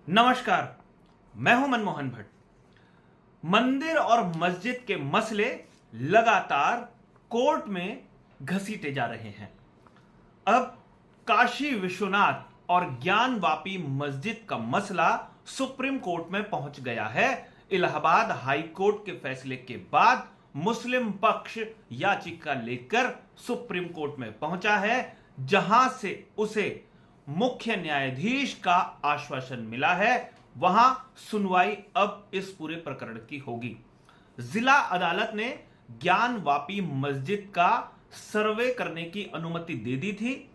नमस्कार, मैं हूं मनमोहन भट्ट। मंदिर और मस्जिद के मसले लगातार कोर्ट में घसीटे जा रहे हैं। अब काशी विश्वनाथ और ज्ञानवापी मस्जिद का मसला सुप्रीम कोर्ट में पहुंच गया है। इलाहाबाद हाई कोर्ट के फैसले के बाद मुस्लिम पक्ष याचिका लेकर सुप्रीम कोर्ट में पहुंचा है, जहां से उसे मुख्य न्यायाधीश का आश्वासन मिला है। वहां सुनवाई अब इस पूरे प्रकरण की होगी। जिला अदालत ने ज्ञानवापी मस्जिद का सर्वे करने की अनुमति दे दी थी।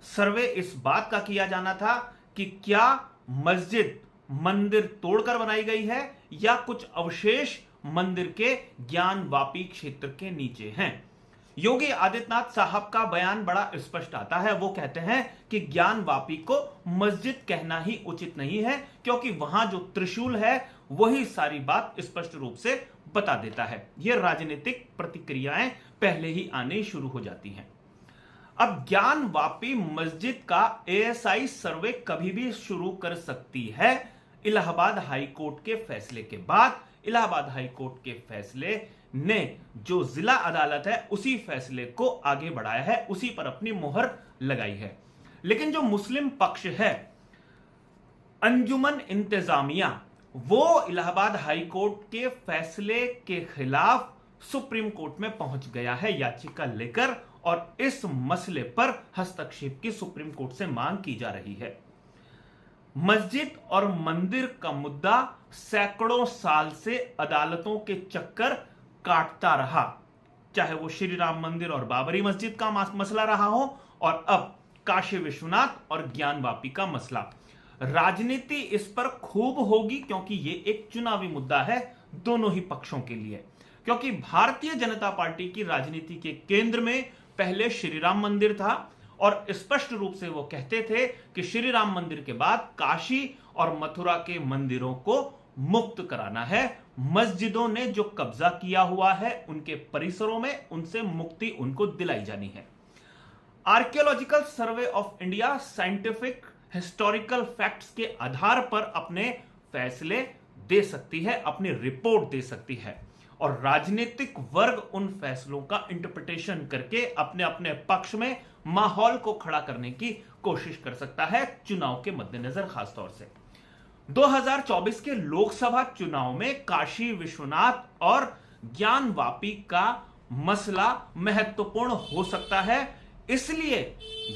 सर्वे इस बात का किया जाना था कि क्या मस्जिद मंदिर तोड़कर बनाई गई है या कुछ अवशेष मंदिर के ज्ञानवापी क्षेत्र के नीचे हैं। योगी आदित्यनाथ साहब का बयान बड़ा स्पष्ट आता है। वो कहते हैं कि ज्ञानवापी को मस्जिद कहना ही उचित नहीं है, क्योंकि वहां जो त्रिशूल है वही सारी बात स्पष्ट रूप से बता देता है। ये राजनीतिक प्रतिक्रियाएं पहले ही आने शुरू हो जाती हैं। अब ज्ञानवापी मस्जिद का एएसआई सर्वे कभी भी शुरू कर सकती है। इलाहाबाद हाई कोर्ट के फैसले के बाद इलाहाबाद हाई कोर्ट के फैसले ने जो जिला अदालत है उसी फैसले को आगे बढ़ाया है, उसी पर अपनी मुहर लगाई है। लेकिन जो मुस्लिम पक्ष है, अंजुमन इंतजामिया, वो इलाहाबाद हाई कोर्ट के फैसले के खिलाफ सुप्रीम कोर्ट में पहुंच गया है याचिका लेकर, और इस मसले पर हस्तक्षेप की सुप्रीम कोर्ट से मांग की जा रही है। मस्जिद और मंदिर का मुद्दा सैकड़ों साल से अदालतों के चक्कर काटता रहा, चाहे वो श्री राम मंदिर और बाबरी मस्जिद का मसला रहा हो, और अब काशी विश्वनाथ और ज्ञानवापी का मसला। राजनीति इस पर खूब होगी, क्योंकि ये एक चुनावी मुद्दा है दोनों ही पक्षों के लिए। क्योंकि भारतीय जनता पार्टी की राजनीति के केंद्र में पहले श्री राम मंदिर था, और स्पष्ट रूप से वो कहते थे कि श्री राम मंदिर के बाद काशी और मथुरा के मंदिरों को मुक्त कराना है। मस्जिदों ने जो कब्जा किया हुआ है उनके परिसरों में, उनसे मुक्ति उनको दिलाई जानी है। Archaeological survey of India scientific historical facts के आधार पर अपने फैसले दे सकती है, अपनी रिपोर्ट दे सकती है, और राजनीतिक वर्ग उन फैसलों का इंटरप्रिटेशन करके अपने अपने पक्ष में माहौल को खड़ा करने की कोशिश कर सकता है, चुनाव के मद्देनजर खासतौर से। 2024 के लोकसभा चुनाव में काशी विश्वनाथ और ज्ञानवापी का मसला महत्वपूर्ण हो सकता है। इसलिए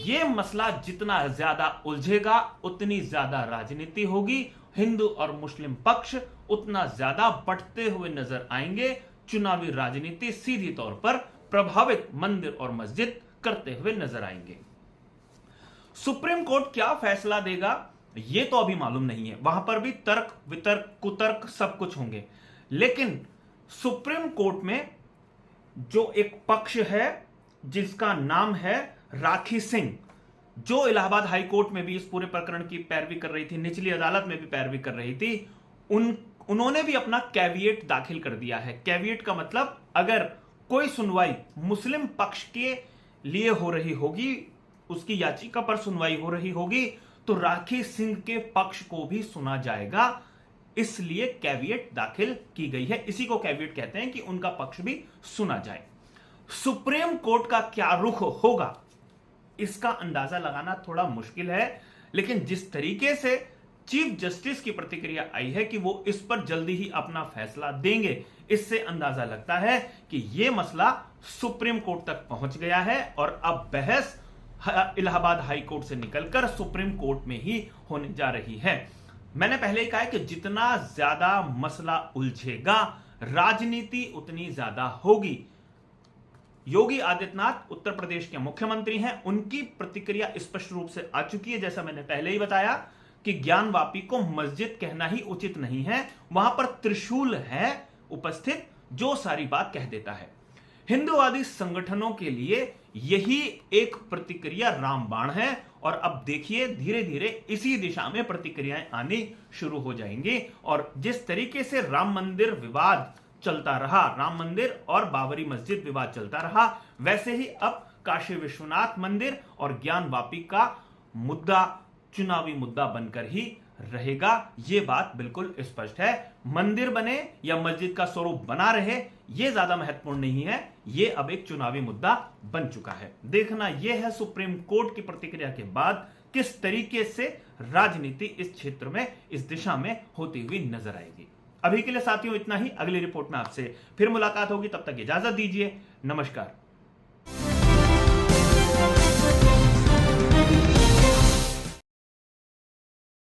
यह मसला जितना ज्यादा उलझेगा उतनी ज्यादा राजनीति होगी। हिंदू और मुस्लिम पक्ष उतना ज्यादा बढ़ते हुए नजर आएंगे। चुनावी राजनीति सीधी तौर पर प्रभावित मंदिर और मस्जिद करते हुए नजर आएंगे। सुप्रीम कोर्ट क्या फैसला देगा ये तो अभी मालूम नहीं है। वहां पर भी तर्क वितर्क कुतर्क सब कुछ होंगे। लेकिन सुप्रीम कोर्ट में जो एक पक्ष है जिसका नाम है राखी सिंह, जो इलाहाबाद हाई कोर्ट में भी इस पूरे प्रकरण की पैरवी कर रही थी, निचली अदालत में भी पैरवी कर रही थी, उन्होंने भी अपना कैविएट दाखिल कर दिया है। कैविएट का मतलब, अगर कोई सुनवाई मुस्लिम पक्ष के लिए हो रही होगी, उसकी याचिका पर सुनवाई हो रही होगी, तो राखी सिंह के पक्ष को भी सुना जाएगा। इसलिए कैविएट दाखिल की गई है। इसी को कैविएट कहते हैं कि उनका पक्ष भी सुना जाए। सुप्रीम कोर्ट का क्या रुख होगा इसका अंदाजा लगाना थोड़ा मुश्किल है, लेकिन जिस तरीके से चीफ जस्टिस की प्रतिक्रिया आई है कि वो इस पर जल्दी ही अपना फैसला देंगे, इससे अंदाजा लगता है कि यह मसला सुप्रीम कोर्ट तक पहुंच गया है, और अब बहस इलाहाबाद हाई कोर्ट से निकलकर सुप्रीम कोर्ट में ही होने जा रही है। मैंने पहले ही कहा है कि जितना ज्यादा मसला उलझेगा राजनीति उतनी ज्यादा होगी। योगी आदित्यनाथ उत्तर प्रदेश के मुख्यमंत्री हैं, उनकी प्रतिक्रिया स्पष्ट रूप से आ चुकी है। जैसा मैंने पहले ही बताया कि ज्ञानवापी को मस्जिद कहना ही उचित नहीं है, वहां पर त्रिशूल है उपस्थित जो सारी बात कह देता है। हिंदूवादी संगठनों के लिए यही एक प्रतिक्रिया रामबाण है, और अब देखिए धीरे धीरे इसी दिशा में प्रतिक्रियाएं आनी शुरू हो जाएंगी। और जिस तरीके से राम मंदिर विवाद चलता रहा, राम मंदिर और बाबरी मस्जिद विवाद चलता रहा, वैसे ही अब काशी विश्वनाथ मंदिर और ज्ञानवापी का मुद्दा चुनावी मुद्दा बनकर ही रहेगा। यह बात बिल्कुल स्पष्ट है। मंदिर बने या मस्जिद का स्वरूप बना रहे, यह ज्यादा महत्वपूर्ण नहीं है। यह अब एक चुनावी मुद्दा बन चुका है। देखना यह है सुप्रीम कोर्ट की प्रतिक्रिया के बाद किस तरीके से राजनीति इस क्षेत्र में, इस दिशा में होती हुई नजर आएगी। अभी के लिए साथियों इतना ही। अगली रिपोर्ट में आपसे फिर मुलाकात होगी, तब तक इजाजत दीजिए। नमस्कार।